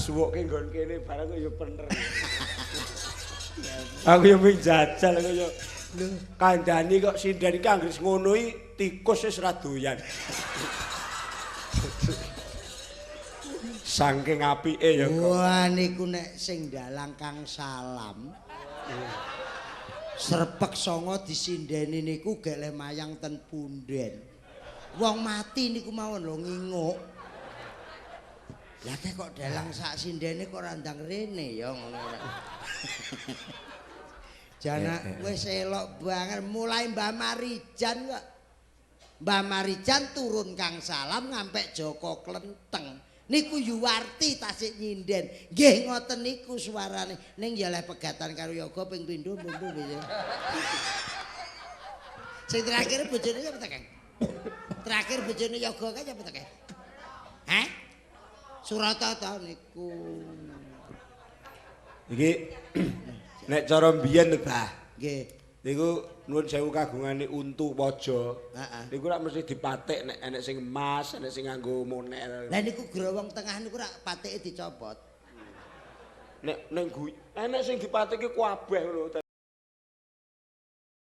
suwuke nggon kene barang kok ya bener. Aku ya ming jajal kok ya. Lho, kandhani kok sinden iki anggere ngono iki tikus wis ra doyan. Saking apike ya kok. Wah niku nek sing dalang Kang Salam. Srepek songo disindeni niku gek le mayang ten punden. Wong mati niku mawon lho nginguk. Lah kok dalang sak sindene kok randang rene ya ngono. Jana wis elok banget mulai Mbah Marijan kok. Mbah Marijan turun Kang Salam ngampek Joko Klenteng. Niku Yuwarti tasik nyinden. Nggih ngoten niku suarane. Ning ya leh pegatan karo Yoga ping pindho mundu piye. Sing terakhir bojone sapa ta, Kang? Terakhir bojone Yoga kan sapa ta, Kang? Hah? Suratata niku. Iki nek cara mbiyen lho, Bah. Nggih. Niku nuwun sewu kagungane untu waja. Heeh. Niku rak mesti dipatik nek enek sing emas, enek sing nganggo monel. Lah niku growong tengah niku rak patike dicopot. Nek enek sing dipatike kabeh ngono.